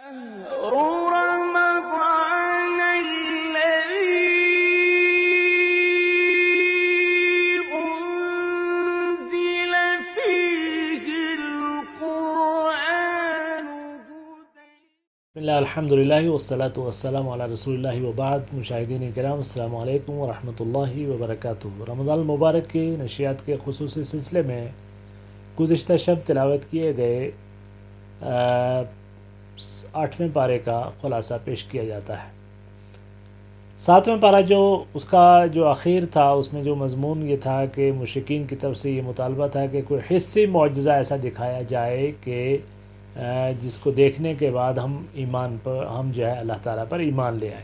رمضان الذي أنزل فيه القرآن بسم اللہ الحمد للہ والصلاة والسلام علی رسول اللہ وبعد. مشاہدین کرام السلام علیکم ورحمۃ اللہ وبرکاتہ. رمضان المبارک کی نشریات کے خصوصی سلسلے میں گزشتہ شب تلاوت کیے گئے 8ویں پارے کا خلاصہ پیش کیا جاتا ہے. 7واں پارہ جو اس کا جو اخیر تھا، اس میں جو مضمون یہ تھا کہ مشرکین کی طرف سے یہ مطالبہ تھا کہ کوئی حصی معجزہ ایسا دکھایا جائے کہ جس کو دیکھنے کے بعد ہم جو ہے اللہ تعالیٰ پر ایمان لے آئے.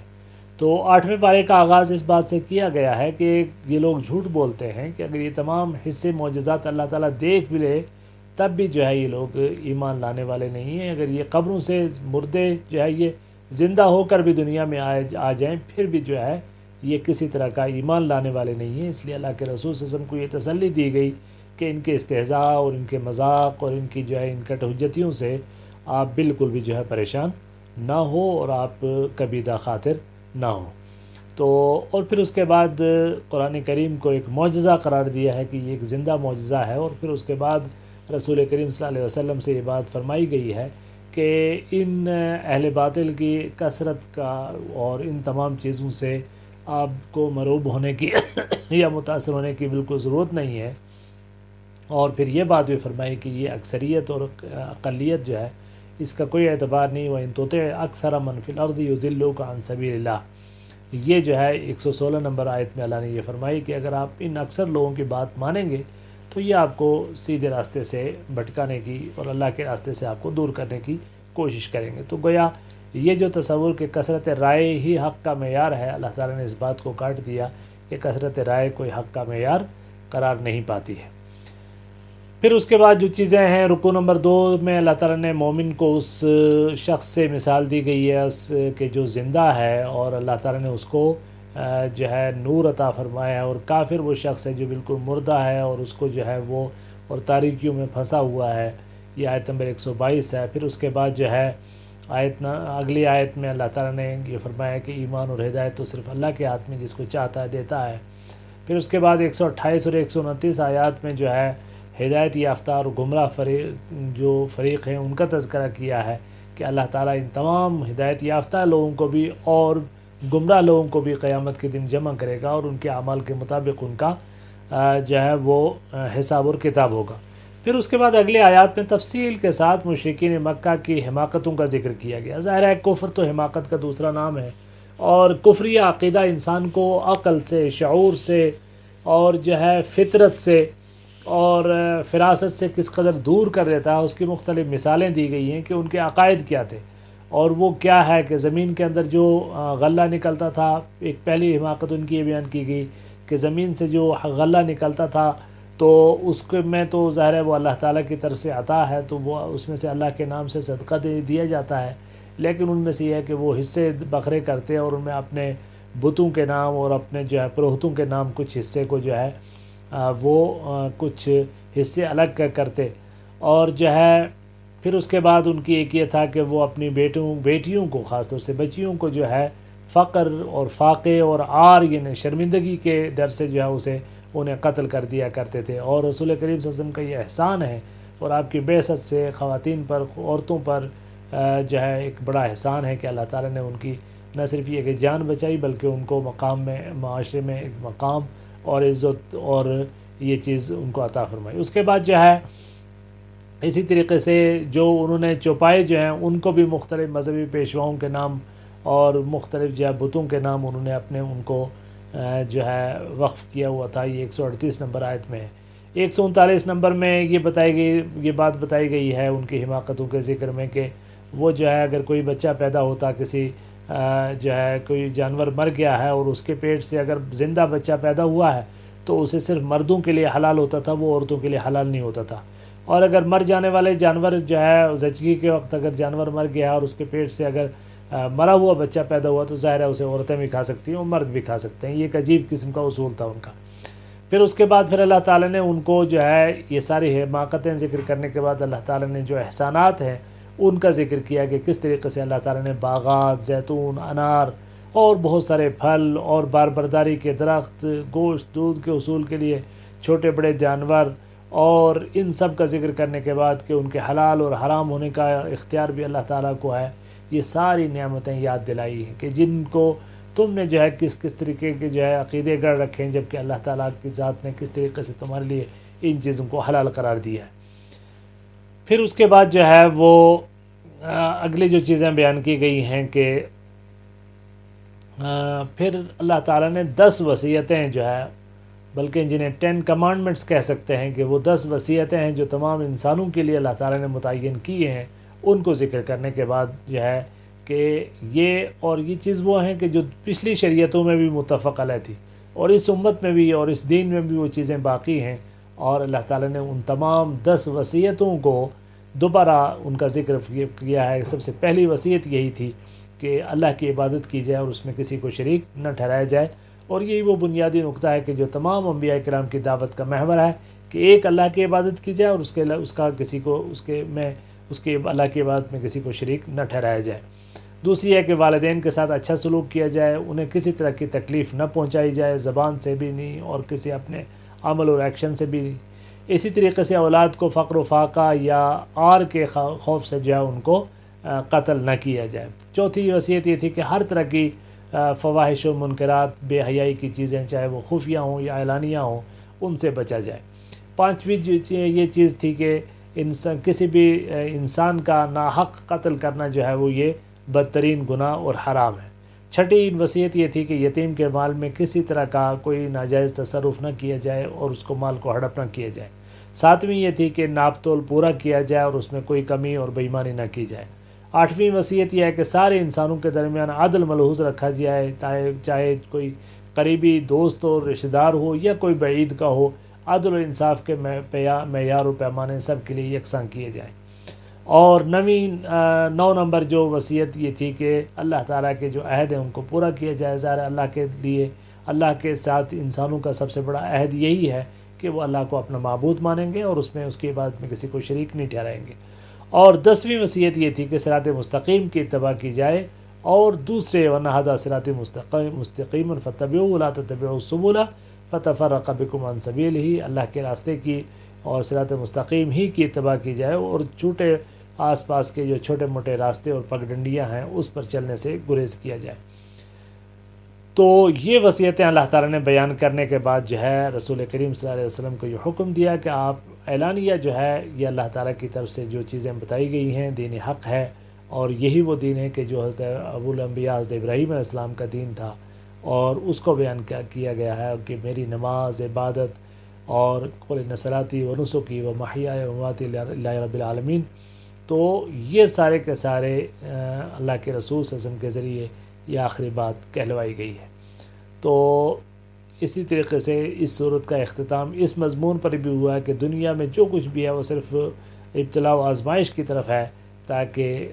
تو 8ویں پارے کا آغاز اس بات سے کیا گیا ہے کہ یہ لوگ جھوٹ بولتے ہیں کہ اگر یہ تمام حصے معجزات اللہ تعالیٰ دیکھ بھی لے تب بھی جو ہے یہ لوگ ایمان لانے والے نہیں ہیں. اگر یہ قبروں سے مردے جو ہے یہ زندہ ہو کر بھی دنیا میں آ جائیں پھر بھی جو ہے یہ کسی طرح کا ایمان لانے والے نہیں ہیں. اس لیے اللہ کے رسول صلی اللہ علیہ وسلم کو یہ تسلی دی گئی کہ ان کے استہزاء اور ان کے مذاق اور ان کی جو ہے ان کٹ حجتیوں سے آپ بالکل بھی جو ہے پریشان نہ ہو اور آپ کبیدہ خاطر نہ ہو. تو اور پھر اس کے بعد قرآن کریم کو ایک معجزہ قرار دیا ہے کہ یہ ایک زندہ معجزہ ہے. اور پھر اس کے بعد رسول کریم صلی اللہ علیہ وسلم سے یہ بات فرمائی گئی ہے کہ ان اہل باطل کی کثرت کا اور ان تمام چیزوں سے آپ کو مرعوب ہونے کی یا متاثر ہونے کی بالکل ضرورت نہیں ہے. اور پھر یہ بات بھی فرمائی کہ یہ اکثریت اور اقلیت جو ہے اس کا کوئی اعتبار نہیں. وَإِن تُطِعْ أَكْثَرَ مَنْ فِي الْأَرْضِ يُضِلُّوكَ عَنْ سَبِيلِ اللَّهِ. یہ جو ہے 116 نمبر آیت میں اللہ نے یہ فرمائی کہ اگر آپ ان اکثر لوگوں کی بات مانیں گے تو یہ آپ کو سیدھے راستے سے بھٹکانے کی اور اللہ کے راستے سے آپ کو دور کرنے کی کوشش کریں گے. تو گویا یہ جو تصور کہ کثرت رائے ہی حق کا معیار ہے، اللہ تعالیٰ نے اس بات کو کاٹ دیا کہ کثرت رائے کوئی حق کا معیار قرار نہیں پاتی ہے. پھر اس کے بعد جو چیزیں ہیں رکوع نمبر 2 میں اللہ تعالیٰ نے مومن کو اس شخص سے مثال دی گئی ہے کہ جو زندہ ہے اور اللہ تعالیٰ نے اس کو جو ہے نور عطا فرمایا ہے، اور کافر وہ شخص ہے جو بالکل مردہ ہے اور اس کو جو ہے وہ اور تاریکیوں میں پھنسا ہوا ہے. یہ آیت نمبر 122 ہے. پھر اس کے بعد جو ہے اگلی آیت میں اللہ تعالیٰ نے یہ فرمایا کہ ایمان اور ہدایت تو صرف اللہ کے ہاتھ میں جس کو چاہتا ہے دیتا ہے. پھر اس کے بعد 128 اور 129 آیات میں جو ہے ہدایت یافتہ اور گمراہ فریق ہیں ان کا تذکرہ کیا ہے کہ اللہ تعالیٰ ان تمام ہدایت یافتہ لوگوں کو بھی اور گمراہ لوگوں کو بھی قیامت کے دن جمع کرے گا اور ان کے اعمال کے مطابق ان کا جو ہے وہ حساب اور کتاب ہوگا. پھر اس کے بعد اگلے آیات میں تفصیل کے ساتھ مشرکین مکہ کی حماقتوں کا ذکر کیا گیا. ظاہر ہے کفر تو حماقت کا دوسرا نام ہے، اور کفری عقیدہ انسان کو عقل سے، شعور سے اور جو ہے فطرت سے اور فراست سے کس قدر دور کر دیتا ہے. اس کی مختلف مثالیں دی گئی ہیں کہ ان کے عقائد کیا تھے اور وہ کیا ہے کہ زمین کے اندر جو غلہ نکلتا تھا. ایک پہلی حماقت ان کی یہ بیان کی گئی کہ زمین سے جو غلہ نکلتا تھا تو اس میں تو ظاہر ہے وہ اللہ تعالیٰ کی طرف سے عطا ہے، تو وہ اس میں سے اللہ کے نام سے صدقہ دیا جاتا ہے. لیکن ان میں سے یہ ہے کہ وہ حصے بکھرے کرتے اور ان میں اپنے بتوں کے نام اور اپنے جو ہے پروہتوں کے نام کچھ حصے کو جو ہے وہ کچھ حصے الگ کرتے. اور جو ہے پھر اس کے بعد ان کی ایک یہ تھا کہ وہ اپنی بیٹیوں کو، خاص طور سے بچیوں کو جو ہے فقر اور فاقے اور عار یعنی شرمندگی کے ڈر سے جو ہے انہیں قتل کر دیا کرتے تھے. اور رسول کریم صلی اللہ علیہ وسلم کا یہ احسان ہے اور آپ کی بعثت سے خواتین پر، عورتوں پر جو ہے ایک بڑا احسان ہے کہ اللہ تعالیٰ نے ان کی نہ صرف یہ کہ جان بچائی بلکہ ان کو مقام میں، معاشرے میں ایک مقام اور عزت اور یہ چیز ان کو عطا فرمائی. اس کے بعد جو ہے اسی طریقے سے جو انہوں نے چوپائے جو ہیں ان کو بھی مختلف مذہبی پیشواؤں کے نام اور مختلف جو ہے بتوں کے نام انہوں نے اپنے ان کو جو ہے وقف کیا ہوا تھا. یہ 138 نمبر آیت میں ہے. 139 نمبر میں یہ بات بتائی گئی ہے ان کی حماقتوں کے ذکر میں کہ وہ جو ہے اگر کوئی بچہ پیدا ہوتا، کسی جو ہے کوئی جانور مر گیا ہے اور اس کے پیٹ سے اگر زندہ بچہ پیدا ہوا ہے تو اسے صرف مردوں کے لیے حلال ہوتا تھا، وہ عورتوں کے لیے حلال نہیں ہوتا تھا. اور اگر مر جانے والے جانور جو ہے زچگی کے وقت اگر جانور مر گیا اور اس کے پیٹ سے اگر مرا ہوا بچہ پیدا ہوا تو ظاہر ہے اسے عورتیں بھی کھا سکتی ہیں اور مرد بھی کھا سکتے ہیں. یہ ایک عجیب قسم کا اصول تھا ان کا. پھر اس کے بعد پھر اللہ تعالیٰ نے ان کو جو ہے یہ ساری حماقتیں ذکر کرنے کے بعد اللہ تعالیٰ نے جو احسانات ہیں ان کا ذکر کیا کہ کس طریقے سے اللہ تعالیٰ نے باغات، زیتون، انار اور بہت سارے پھل اور باربرداری کے درخت، گوشت، دودھ کے حصول کے لیے چھوٹے بڑے جانور، اور ان سب کا ذکر کرنے کے بعد کہ ان کے حلال اور حرام ہونے کا اختیار بھی اللہ تعالیٰ کو ہے، یہ ساری نعمتیں یاد دلائی ہیں کہ جن کو تم نے جو ہے کس طریقے کے جو ہے عقیدے گڑھ رکھے ہیں، جبکہ اللہ تعالیٰ کی ذات نے کس طریقے سے تمہارے لیے ان چیزوں کو حلال قرار دیا ہے۔ پھر اس کے بعد جو ہے وہ اگلی جو چیزیں بیان کی گئی ہیں کہ پھر اللہ تعالیٰ نے 10 وصیتیں جو ہے، بلکہ جنہیں 10 کمانڈمنٹس کہہ سکتے ہیں، کہ وہ 10 وصیتیں ہیں جو تمام انسانوں کے لیے اللہ تعالیٰ نے متعین کیے ہیں، ان کو ذکر کرنے کے بعد جو ہے کہ یہ چیز وہ ہیں کہ جو پچھلی شریعتوں میں بھی متفق علیہ تھی، اور اس امت میں بھی اور اس دین میں بھی وہ چیزیں باقی ہیں، اور اللہ تعالیٰ نے ان تمام 10 وصیتوں کو دوبارہ ان کا ذکر کیا ہے۔ سب سے پہلی وصیت یہی تھی کہ اللہ کی عبادت کی جائے اور اس میں کسی کو شریک نہ ٹھہرایا جائے، اور یہی وہ بنیادی نقطہ ہے کہ جو تمام انبیاء کرام کی دعوت کا محور ہے کہ ایک اللہ کی عبادت کی جائے اور اس کے اللہ کی عبادت میں کسی کو شریک نہ ٹھہرایا جائے۔ دوسری ہے کہ والدین کے ساتھ اچھا سلوک کیا جائے، انہیں کسی طرح کی تکلیف نہ پہنچائی جائے، زبان سے بھی نہیں اور کسی اپنے عمل اور ایکشن سے بھی نہیں۔ اسی طریقے سے اولاد کو فقر و فاقہ یا آر کے خوف سے جو ہے ان کو قتل نہ کیا جائے۔ چوتھی وصیت یہ تھی کہ ہر طرح کی فواحش و منکرات، بے حیائی کی چیزیں چاہے وہ خفیہ ہوں یا اعلانیہ ہوں، ان سے بچا جائے۔ پانچویں یہ چیز تھی کہ کسی بھی انسان کا ناحق قتل کرنا جو ہے وہ یہ بدترین گناہ اور حرام ہے۔ چھٹی وصیت یہ تھی کہ یتیم کے مال میں کسی طرح کا کوئی ناجائز تصرف نہ کیا جائے اور اس کو مال کو ہڑپ نہ کیا جائے۔ ساتویں یہ تھی کہ ناپ تول پورا کیا جائے اور اس میں کوئی کمی اور بےایمانی نہ کی جائے۔ آٹھویں وصیت یہ ہے کہ سارے انسانوں کے درمیان عدل ملحوظ رکھا جائے، چاہے کوئی قریبی دوست ہو، رشتہ دار ہو یا کوئی بعید کا ہو، عدل و انصاف کے معیار و پیمانے سب کے لیے یکساں کیے جائیں۔ اور 9 نمبر جو وصیت یہ تھی کہ اللہ تعالیٰ کے جو عہد ہیں ان کو پورا کیا جائے۔ ظاہر اللہ کے لیے، اللہ کے ساتھ انسانوں کا سب سے بڑا عہد یہی ہے کہ وہ اللہ کو اپنا معبود مانیں گے اور اس میں اس کی عبادت میں کسی کو شریک نہیں ٹھہرائیں گے۔ اور 10ویں وصیت یہ تھی کہ صراط مستقیم کی اتباع کی جائے، اور دوسرے وَنَّ صراط مستقیم فاتبعوه ولا تتبعوا السبل فتفرق بكم عن سبيله، اللہ کے راستے کی اور صراط مستقیم ہی کی اتباع کی جائے، اور چھوٹے آس پاس کے جو چھوٹے موٹے راستے اور پگڈنڈیاں ہیں اس پر چلنے سے گریز کیا جائے۔ تو یہ وصیتیں اللہ تعالیٰ نے بیان کرنے کے بعد جو ہے رسول کریم صلی اللہ علیہ وسلم کو یہ حکم دیا کہ آپ اعلانیہ جو ہے یہ اللہ تعالیٰ کی طرف سے جو چیزیں بتائی گئی ہیں دین حق ہے، اور یہی وہ دین ہے کہ جو حضرت ابو الانبیاء حضرت ابراہیم علیہ السلام کا دین تھا، اور اس کو بیان کیا گیا ہے کہ میری نماز، عبادت اور قل ان صلاتی و نسکی و محیای و مماتی للہ رب العالمین، تو یہ سارے کے سارے اللہ کے رسول صلی اللہ علیہ وسلم کے ذریعے یہ آخری بات کہلوائی گئی ہے۔ تو اسی طریقے سے اس صورت کا اختتام اس مضمون پر بھی ہوا ہے کہ دنیا میں جو کچھ بھی ہے وہ صرف ابتلاء و آزمائش کی طرف ہے، تاکہ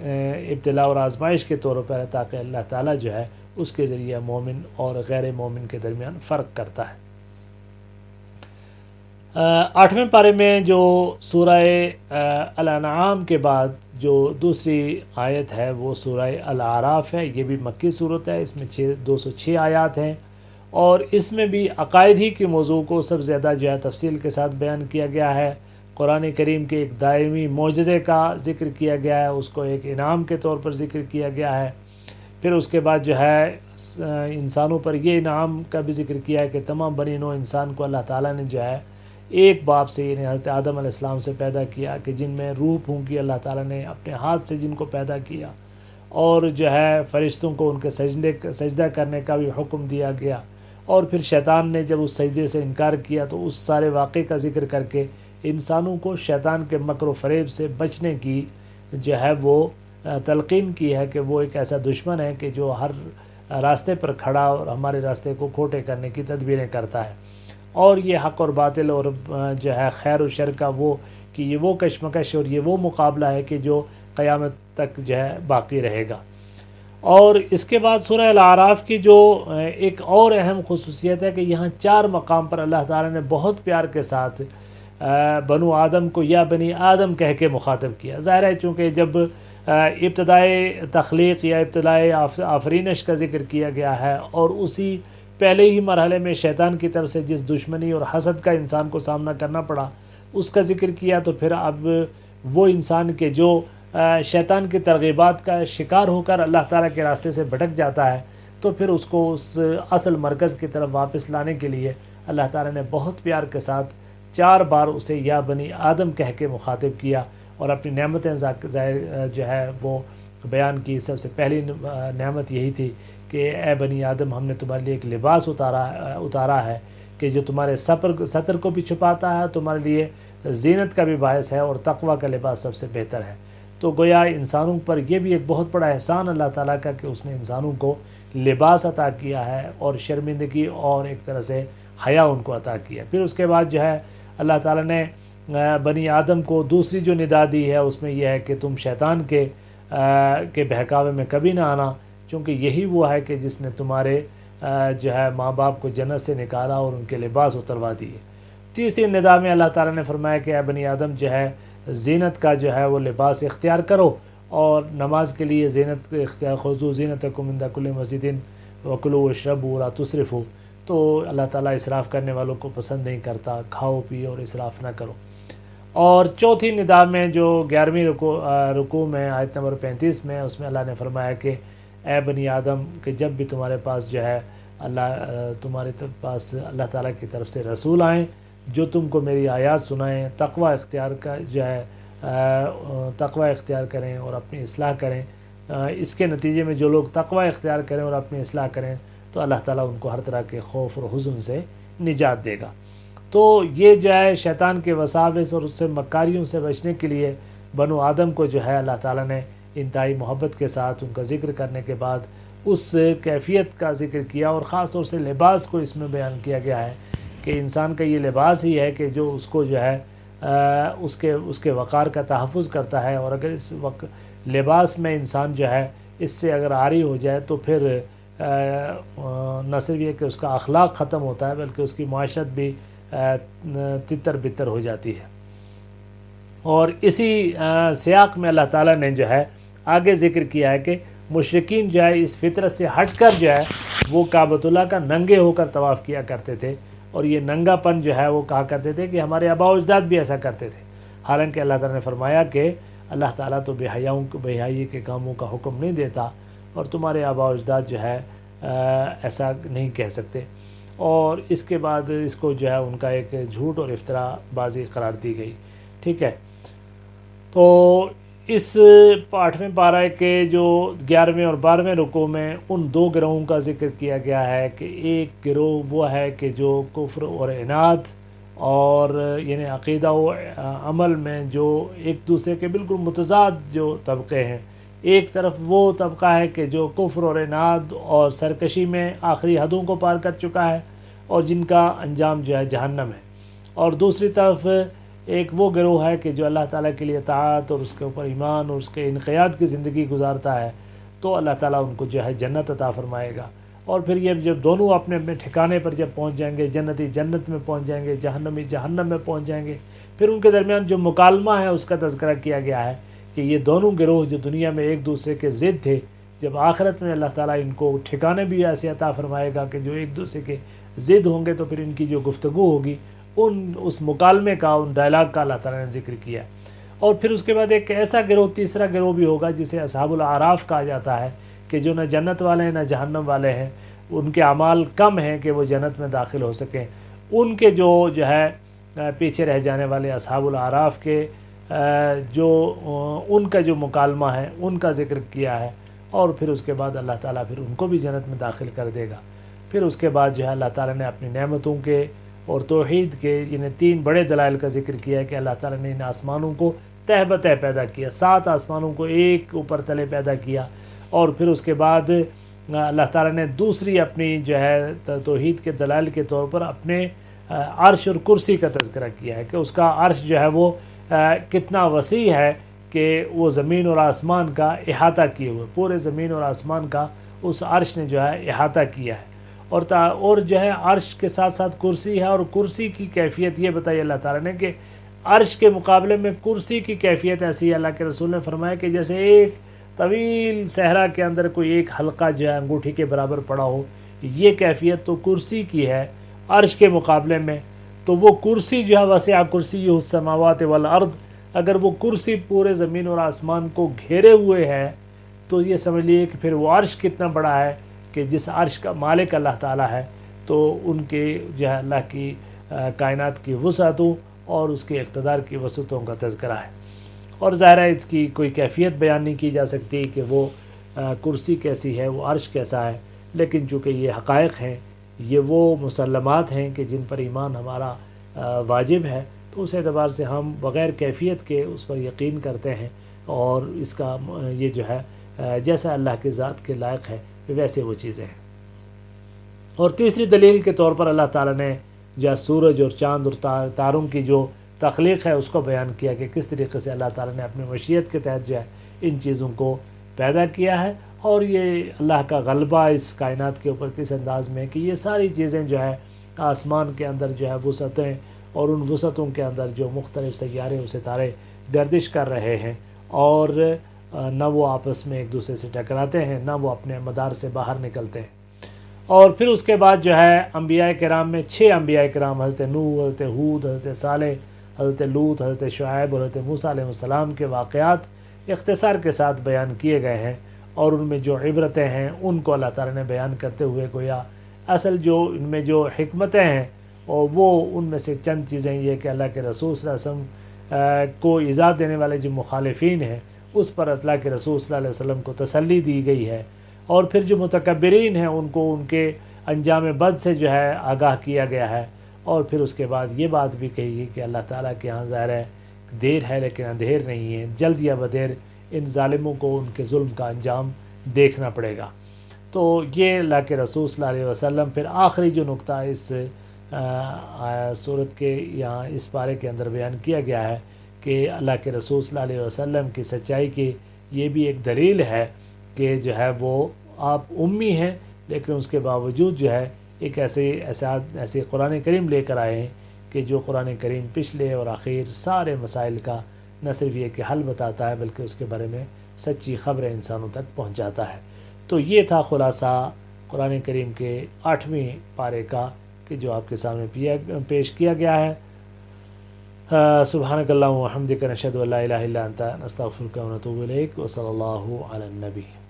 ابتلاء اور آزمائش کے طور پر تاکہ اللہ تعالیٰ جو ہے اس کے ذریعے مومن اور غیر مومن کے درمیان فرق کرتا ہے۔ 8ویں پارے میں جو سورہ الانعام کے بعد جو دوسری آیت ہے وہ سورہ الاعراف ہے۔ یہ بھی مکی صورت ہے، اس میں 206 آیات ہیں، اور اس میں بھی عقائد ہی کے موضوع کو سب زیادہ جو ہے تفصیل کے ساتھ بیان کیا گیا ہے۔ قرآن کریم کے ایک دائمی معجزے کا ذکر کیا گیا ہے، اس کو ایک انعام کے طور پر ذکر کیا گیا ہے۔ پھر اس کے بعد جو ہے انسانوں پر یہ انعام کا بھی ذکر کیا ہے کہ تمام بنی نوع انسان کو اللہ تعالیٰ نے جو ہے ایک باپ سے، یعنی حضرت آدم علیہ السلام سے پیدا کیا، کہ جن میں روح پھونکی اللہ تعالیٰ نے اپنے ہاتھ سے جن کو پیدا کیا، اور جو ہے فرشتوں کو ان کے سجدہ کرنے کا بھی حکم دیا گیا، اور پھر شیطان نے جب اس سجدے سے انکار کیا تو اس سارے واقعے کا ذکر کر کے انسانوں کو شیطان کے مکر و فریب سے بچنے کی جو ہے وہ تلقین کی ہے کہ وہ ایک ایسا دشمن ہے کہ جو ہر راستے پر کھڑا اور ہمارے راستے کو کھوٹے کرنے کی تدبیریں کرتا ہے، اور یہ حق اور باطل اور جو ہے خیر و شر کا یہ وہ کشمکش اور یہ وہ مقابلہ ہے کہ جو قیامت تک جو ہے باقی رہے گا۔ اور اس کے بعد سورہ الاعراف کی جو ایک اور اہم خصوصیت ہے کہ یہاں 4 مقام پر اللہ تعالیٰ نے بہت پیار کے ساتھ بنو آدم کو یا بنی آدم کہہ کے مخاطب کیا۔ ظاہر ہے چونکہ جب ابتدائے تخلیق یا ابتدائے آفرینش کا ذکر کیا گیا ہے، اور اسی پہلے ہی مرحلے میں شیطان کی طرف سے جس دشمنی اور حسد کا انسان کو سامنا کرنا پڑا اس کا ذکر کیا، تو پھر اب وہ انسان کے جو شیطان کی ترغیبات کا شکار ہو کر اللہ تعالیٰ کے راستے سے بھٹک جاتا ہے، تو پھر اس کو اس اصل مرکز کی طرف واپس لانے کے لیے اللہ تعالیٰ نے بہت پیار کے ساتھ 4 بار اسے یا بنی آدم کہہ کے مخاطب کیا، اور اپنی نعمتیں ظاہر جو ہے وہ بیان کی۔ سب سے پہلی نعمت یہی تھی کہ اے بنی آدم، ہم نے تمہارے لیے ایک لباس اتارا ہے کہ جو تمہارے ستر کو بھی چھپاتا ہے، تمہارے لیے زینت کا بھی باعث ہے، اور تقوی کا لباس سب سے بہتر ہے۔ تو گویا انسانوں پر یہ بھی ایک بہت بڑا احسان اللہ تعالیٰ کا کہ اس نے انسانوں کو لباس عطا کیا ہے، اور شرمندگی اور ایک طرح سے حیا ان کو عطا کیا۔ پھر اس کے بعد جو ہے اللہ تعالیٰ نے بنی آدم کو دوسری جو ندا دی ہے اس میں یہ ہے کہ تم شیطان کے بہکاوے میں کبھی نہ آنا، چونکہ یہی وہ ہے کہ جس نے تمہارے جو ہے ماں باپ کو جنت سے نکالا اور ان کے لباس اتروا دیے۔ تیسری ندا میں اللہ تعالیٰ نے فرمایا کہ اے بنی آدم جو ہے زینت کا جو ہے وہ لباس اختیار کرو، اور نماز کے لیے زینت اختیار، خذوا زینتکم عند کل مسجد وکلوا واشربوا ولا تسرفوا۔ تو اللہ تعالیٰ اسراف کرنے والوں کو پسند نہیں کرتا، کھاؤ پیو اور اسراف نہ کرو۔ اور چوتھی ندا میں جو 11ویں رکوع میں آیت نمبر 35 میں، اس میں اللہ نے فرمایا کہ اے بنی آدم کہ جب بھی تمہارے پاس جو ہے تمہارے پاس اللہ تعالیٰ کی طرف سے رسول آئیں جو تم کو میری آیات سنائیں، تقوی اختیار کا جو ہے تقوی اختیار کریں اور اپنی اصلاح کریں، اس کے نتیجے میں جو لوگ تقوی اختیار کریں اور اپنی اصلاح کریں تو اللہ تعالیٰ ان کو ہر طرح کے خوف اور حزن سے نجات دے گا۔ تو یہ جو ہے شیطان کے وساوس اور اس سے مکاریوں سے بچنے کے لیے بنو آدم کو جو ہے اللہ تعالیٰ نے انتہائی محبت کے ساتھ ان کا ذکر کرنے کے بعد اس کیفیت کا ذکر کیا، اور خاص طور سے لباس کو اس میں بیان کیا گیا ہے کہ انسان کا یہ لباس ہی ہے کہ جو اس کو جو ہے اس کے وقار کا تحفظ کرتا ہے، اور اگر اس لباس میں انسان جو ہے اس سے اگر عاری ہو جائے تو پھر نہ صرف یہ کہ اس کا اخلاق ختم ہوتا ہے بلکہ اس کی معاشرت بھی تتر بتر ہو جاتی ہے۔ اور اسی سیاق میں اللہ تعالیٰ نے جو ہے آگے ذکر کیا ہے کہ مشرکین جو ہے اس فطرت سے ہٹ کر جو ہے وہ کعبۃ اللہ کا ننگے ہو کر طواف کیا کرتے تھے، اور یہ ننگا پن جو ہے وہ کہا کرتے تھے کہ ہمارے آباء و اجداد بھی ایسا کرتے تھے، حالانکہ اللہ تعالیٰ نے فرمایا کہ اللہ تعالیٰ تو بے حیائی کے کاموں کا حکم نہیں دیتا، اور تمہارے آباء و اجداد جو ہے ایسا نہیں کہہ سکتے۔ اور اس کے بعد اس کو جو ہے ان کا ایک جھوٹ اور افترا بازی قرار دی گئی، ٹھیک ہے۔ تو اس 8ویں پارہ کے جو 11ویں اور 12ویں رکوع میں ان 2 گروہوں کا ذکر کیا گیا ہے کہ ایک گروہ وہ ہے کہ جو کفر اور عناد اور یعنی عقیدہ و عمل میں جو ایک دوسرے کے بالکل متضاد جو طبقے ہیں، ایک طرف وہ طبقہ ہے کہ جو کفر اور عناد اور سرکشی میں آخری حدوں کو پار کر چکا ہے اور جن کا انجام جو ہے جہنم ہے، اور دوسری طرف ایک وہ گروہ ہے کہ جو اللہ تعالیٰ کے لیے اطاعت اور اس کے اوپر ایمان اور اس کے انقیاد کی زندگی گزارتا ہے، تو اللہ تعالیٰ ان کو جو ہے جنت عطا فرمائے گا۔ اور پھر یہ جب دونوں اپنے اپنے ٹھکانے پر جب پہنچ جائیں گے، جنتی جنت میں پہنچ جائیں گے، جہنمی جہنم میں پہنچ جائیں گے، پھر ان کے درمیان جو مکالمہ ہے اس کا تذکرہ کیا گیا ہے کہ یہ دونوں گروہ جو دنیا میں ایک دوسرے کے ضد تھے، جب آخرت میں اللہ تعالیٰ ان کو ٹھکانے بھی ایسے عطا فرمائے گا کہ جو ایک دوسرے کے ضد ہوں گے، تو پھر ان کی جو گفتگو ہوگی اس مکالمے کا، ان ڈائلاگ کا اللہ تعالیٰ نے ذکر کیا۔ اور پھر اس کے بعد ایک ایسا گروہ، تیسرا گروہ بھی ہوگا جسے اصحاب الاعراف کہا جاتا ہے، کہ جو نہ جنت والے ہیں نہ جہنم والے ہیں، ان کے اعمال کم ہیں کہ وہ جنت میں داخل ہو سکیں، ان کے جو ہے پیچھے رہ جانے والے اصحاب الاعراف کے جو ان کا جو مکالمہ ہے ان کا ذکر کیا ہے، اور پھر اس کے بعد اللہ تعالیٰ پھر ان کو بھی جنت میں داخل کر دے گا۔ پھر اس کے بعد جو ہے اللہ تعالیٰ نے اپنی نعمتوں کے اور توحید کے جنہیں 3 بڑے دلائل کا ذکر کیا ہے کہ اللہ تعالیٰ نے ان آسمانوں کو تہ بتہ پیدا کیا، 7 آسمانوں کو ایک اوپر تلے پیدا کیا، اور پھر اس کے بعد اللہ تعالیٰ نے دوسری اپنی جو ہے توحید کے دلائل کے طور پر اپنے عرش اور کرسی کا تذکرہ کیا ہے کہ اس کا عرش جو ہے وہ کتنا وسیع ہے کہ وہ زمین اور آسمان کا احاطہ کیے ہوئے، پورے زمین اور آسمان کا اس عرش نے جو ہے احاطہ کیا ہے، اور جو ہے عرش کے ساتھ ساتھ کرسی ہے، اور کرسی کی کیفیت یہ بتائی اللہ تعالیٰ نے کہ عرش کے مقابلے میں کرسی کی کیفیت ایسی ہے، اللہ کے رسول نے فرمایا کہ جیسے ایک طویل صحرا کے اندر کوئی ایک حلقہ جو ہے انگوٹھی کے برابر پڑا ہو، یہ کیفیت تو کرسی کی ہے عرش کے مقابلے میں۔ تو وہ کرسی جو ہے وسع کرسی السماوات والارض، اگر وہ کرسی پورے زمین اور آسمان کو گھیرے ہوئے ہے تو یہ سمجھ لیے کہ پھر وہ عرش کتنا بڑا ہے، کہ جس عرش کا مالک اللہ تعالیٰ ہے تو ان کے جو ہے اللہ کی کائنات کی وسعتوں اور اس کے اقتدار کی وسعتوں کا تذکرہ ہے۔ اور ظاہر ہے اس کی کوئی کیفیت بیان نہیں کی جا سکتی کہ وہ کرسی کیسی ہے، وہ عرش کیسا ہے، لیکن چونکہ یہ حقائق ہیں، یہ وہ مسلمات ہیں کہ جن پر ایمان ہمارا واجب ہے، تو اس اعتبار سے ہم بغیر کیفیت کے اس پر یقین کرتے ہیں، اور اس کا یہ جو ہے جیسا اللہ کے ذات کے لائق ہے ویسے وہ چیزیں ہیں۔ اور تیسری دلیل کے طور پر اللہ تعالیٰ نے جو سورج اور چاند اور تاروں کی جو تخلیق ہے اس کو بیان کیا کہ کس طریقے سے اللہ تعالیٰ نے اپنی مشیت کے تحت جو ہے ان چیزوں کو پیدا کیا ہے، اور یہ اللہ کا غلبہ اس کائنات کے اوپر کس انداز میں کہ یہ ساری چیزیں جو ہے آسمان کے اندر جو ہے وسعتیں، اور ان وسعتوں کے اندر جو مختلف سیارے و ستارے گردش کر رہے ہیں، اور نہ وہ آپس میں ایک دوسرے سے ٹکراتے ہیں، نہ وہ اپنے مدار سے باہر نکلتے ہیں۔ اور پھر اس کے بعد جو ہے انبیاء کرام میں 6 انبیاء کرام، حضرت نوح، حضرت ہود، حضرت صالح، حضرت لوط، حضرت شعیب اور حضرت موسیٰ علیہ السلام کے واقعات اختصار کے ساتھ بیان کیے گئے ہیں، اور ان میں جو عبرتیں ہیں ان کو اللہ تعالیٰ نے بیان کرتے ہوئے گویا اصل جو ان میں جو حکمتیں ہیں، اور وہ ان میں سے چند چیزیں یہ کہ اللہ کے رسول صلی اللہ علیہ وسلم کو ایذا دینے والے جو مخالفین ہیں اس پر اللہ کے رسول صلی اللہ علیہ وسلم کو تسلی دی گئی ہے، اور پھر جو متکبرین ہیں ان کو ان کے انجام بد سے جو ہے آگاہ کیا گیا ہے، اور پھر اس کے بعد یہ بات بھی کہی گئی کہ اللہ تعالیٰ کے ہاں ظاہر ہے دیر ہے لیکن اندھیر نہیں ہے، جلد یا بدیر ان ظالموں کو ان کے ظلم کا انجام دیکھنا پڑے گا۔ تو یہ اللہ کے رسول صلی اللہ علیہ وسلم پھر آخری جو نقطہ اس صورت کے یہاں اس پارے کے اندر بیان کیا گیا ہے کہ اللہ کے رسول صلی اللہ علیہ وسلم کی سچائی کی یہ بھی ایک دلیل ہے کہ جو ہے وہ آپ امی ہیں، لیکن اس کے باوجود جو ہے ایک ایسے قرآن کریم لے کر آئے ہیں کہ جو قرآن کریم پچھلے اور آخر سارے مسائل کا نہ صرف یہ کہ حل بتاتا ہے بلکہ اس کے بارے میں سچی خبریں انسانوں تک پہنچاتا ہے۔ تو یہ تھا خلاصہ قرآن کریم کے 8ویں پارے کا کہ جو آپ کے سامنے پیش کیا گیا ہے۔ سبحانک اللہم و بحمدک، نشہد ان لا الہ الا انت، نستغفرک و نتوب الیک، وصلی اللہ علی النبی۔